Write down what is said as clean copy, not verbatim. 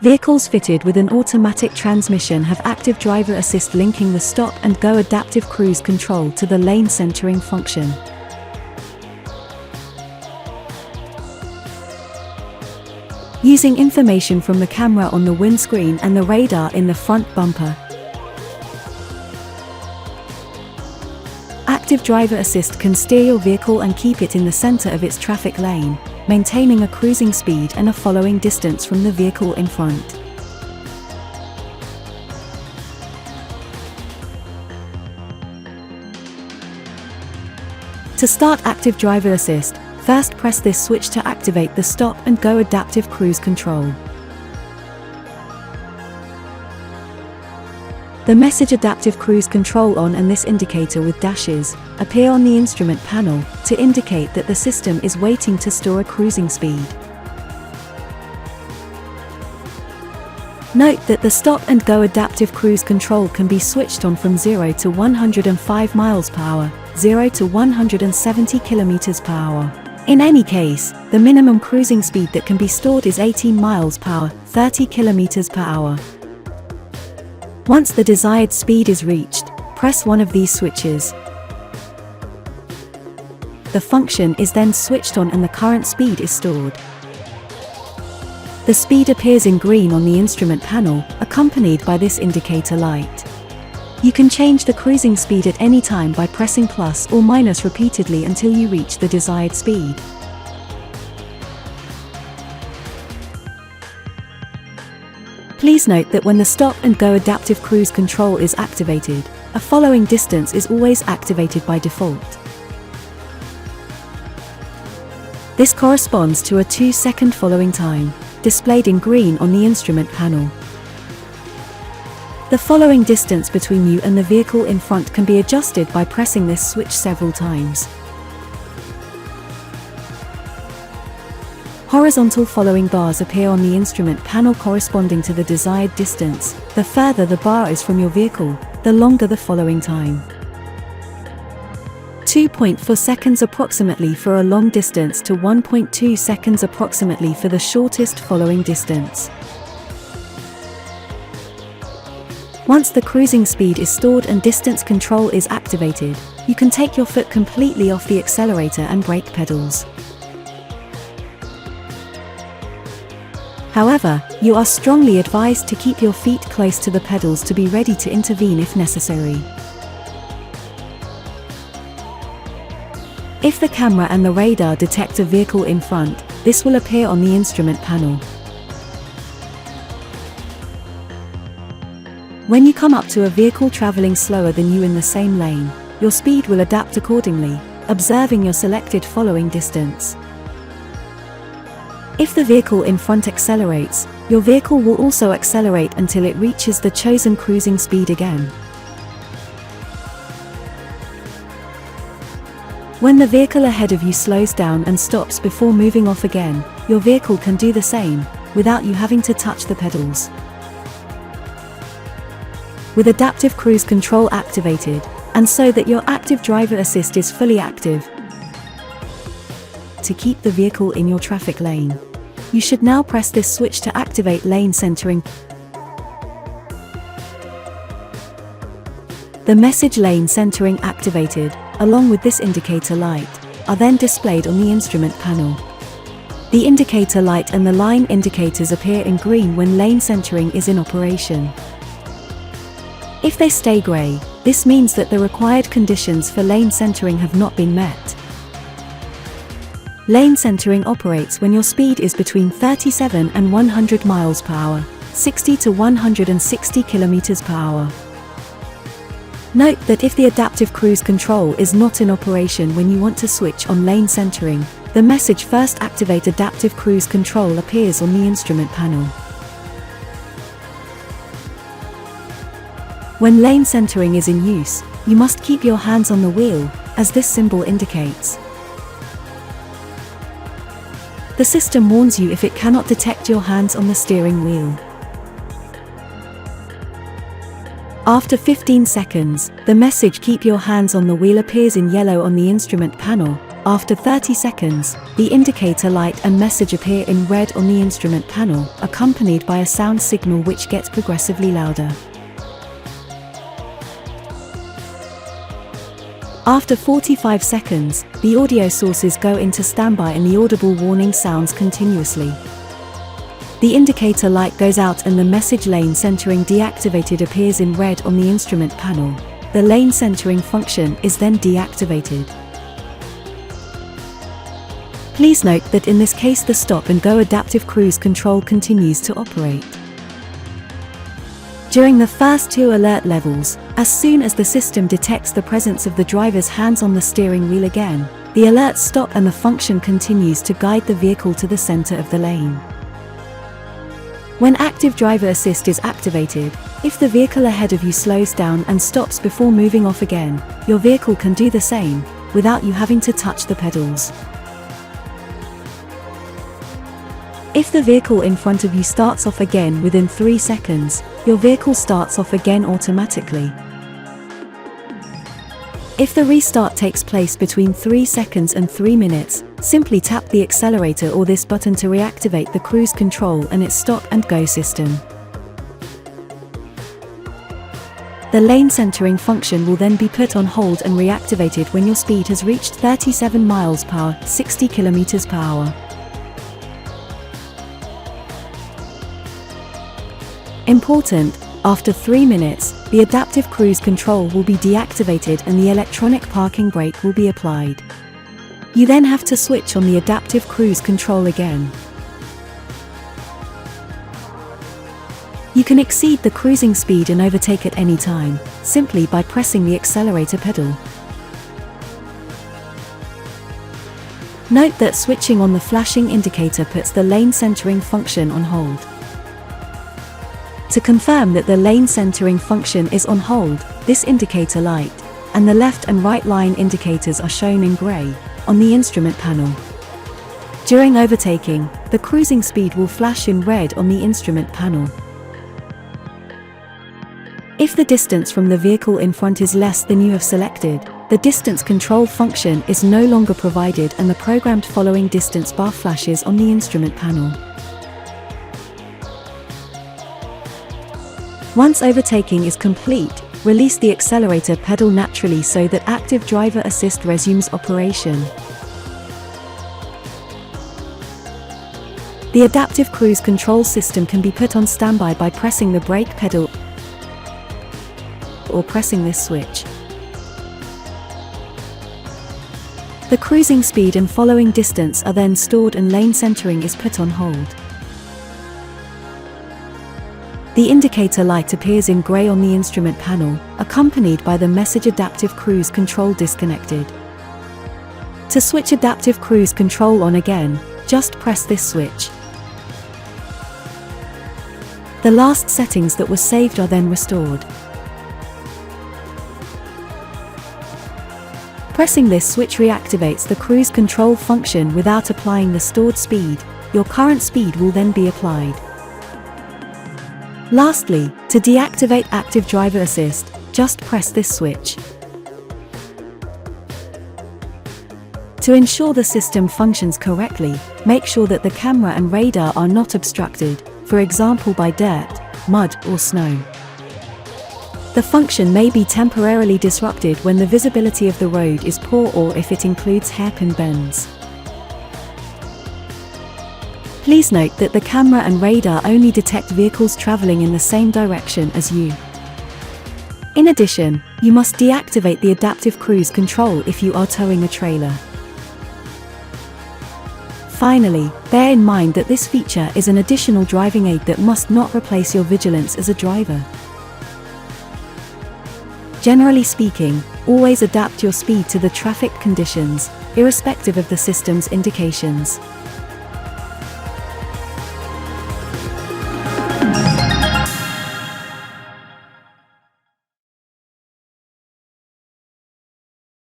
Vehicles fitted with an automatic transmission have active driver assist linking the stop-and-go adaptive cruise control to the lane centering function. Using information from the camera on the windscreen and the radar in the front bumper, active driver assist can steer your vehicle and keep it in the center of its traffic lane, maintaining a cruising speed and a following distance from the vehicle in front. To start active driver assist, first press this switch to activate the stop-and-go adaptive cruise control. The message Adaptive Cruise Control On and this indicator with dashes appear on the instrument panel to indicate that the system is waiting to store a cruising speed. Note that the stop-and-go adaptive cruise control can be switched on from 0 to 105 miles per hour, 0 to 170 kilometers per hour. In any case, the minimum cruising speed that can be stored is 18 miles per hour, 30 kilometers per hour. Once the desired speed is reached, press one of these switches. The function is then switched on and the current speed is stored. The speed appears in green on the instrument panel, accompanied by this indicator light. You can change the cruising speed at any time by pressing plus or minus repeatedly until you reach the desired speed. Please note that when the stop-and-go adaptive cruise control is activated, a following distance is always activated by default. This corresponds to a 2-second following time, displayed in green on the instrument panel. The following distance between you and the vehicle in front can be adjusted by pressing this switch several times. Horizontal following bars appear on the instrument panel corresponding to the desired distance. The further the bar is from your vehicle, the longer the following time. 2.4 seconds approximately for a long distance to 1.2 seconds approximately for the shortest following distance. Once the cruising speed is stored and distance control is activated, you can take your foot completely off the accelerator and brake pedals. However, you are strongly advised to keep your feet close to the pedals to be ready to intervene if necessary. If the camera and the radar detect a vehicle in front, this will appear on the instrument panel. When you come up to a vehicle traveling slower than you in the same lane, your speed will adapt accordingly, observing your selected following distance. If the vehicle in front accelerates, your vehicle will also accelerate until it reaches the chosen cruising speed again. When the vehicle ahead of you slows down and stops before moving off again, your vehicle can do the same, without you having to touch the pedals. With adaptive cruise control activated, and so that your active driver assist is fully active to keep the vehicle in your traffic lane, you should now press this switch to activate lane centering. The message lane centering activated, along with this indicator light, are then displayed on the instrument panel. The indicator light and the line indicators appear in green when lane centering is in operation. If they stay grey, this means that the required conditions for lane centering have not been met. Lane centering operates when your speed is between 37 and 100 miles per hour, 60 to 160 kilometers per hour. Note that if the adaptive cruise control is not in operation when you want to switch on lane centering, the message "First activate adaptive cruise control" appears on the instrument panel. When lane centering is in use, you must keep your hands on the wheel, as this symbol indicates. The system warns you if it cannot detect your hands on the steering wheel. After 15 seconds, the message "Keep your hands on the wheel" appears in yellow on the instrument panel, After 30 seconds, the indicator light and message appear in red on the instrument panel, accompanied by a sound signal which gets progressively louder. After 45 seconds, the audio sources go into standby and the audible warning sounds continuously. The indicator light goes out and the message lane centering deactivated appears in red on the instrument panel. The lane centering function is then deactivated. Please note that in this case the stop and go adaptive cruise control continues to operate. During the first 2 alert levels, as soon as the system detects the presence of the driver's hands on the steering wheel again, the alerts stop and the function continues to guide the vehicle to the center of the lane. When active driver assist is activated, if the vehicle ahead of you slows down and stops before moving off again, your vehicle can do the same, without you having to touch the pedals. If the vehicle in front of you starts off again within 3 seconds, your vehicle starts off again automatically. If the restart takes place between 3 seconds and 3 minutes, simply tap the accelerator or this button to reactivate the cruise control and its stop and go system. The lane centering function will then be put on hold and reactivated when your speed has reached 37 miles per hour, 60 kilometers per hour. Important: after 3 minutes, the adaptive cruise control will be deactivated and the electronic parking brake will be applied. You then have to switch on the adaptive cruise control again. You can exceed the cruising speed and overtake at any time, simply by pressing the accelerator pedal. Note that switching on the flashing indicator puts the lane centering function on hold. To confirm that the lane centering function is on hold, this indicator light and the left and right line indicators are shown in grey on the instrument panel. During overtaking, the cruising speed will flash in red on the instrument panel. If the distance from the vehicle in front is less than you have selected, the distance control function is no longer provided and the programmed following distance bar flashes on the instrument panel. Once overtaking is complete, release the accelerator pedal naturally so that active driver assist resumes operation. The adaptive cruise control system can be put on standby by pressing the brake pedal or pressing this switch. The cruising speed and following distance are then stored and lane centering is put on hold. The indicator light appears in grey on the instrument panel, accompanied by the message adaptive cruise control disconnected. To switch adaptive cruise control on again, just press this switch. The last settings that were saved are then restored. Pressing this switch reactivates the cruise control function without applying the stored speed. Your current speed will then be applied. Lastly, to deactivate active driver assist, just press this switch. To ensure the system functions correctly, make sure that the camera and radar are not obstructed, for example by dirt, mud or snow. The function may be temporarily disrupted when the visibility of the road is poor or if it includes hairpin bends. Please note that the camera and radar only detect vehicles traveling in the same direction as you. In addition, you must deactivate the adaptive cruise control if you are towing a trailer. Finally, bear in mind that this feature is an additional driving aid that must not replace your vigilance as a driver. Generally speaking, always adapt your speed to the traffic conditions, irrespective of the system's indications.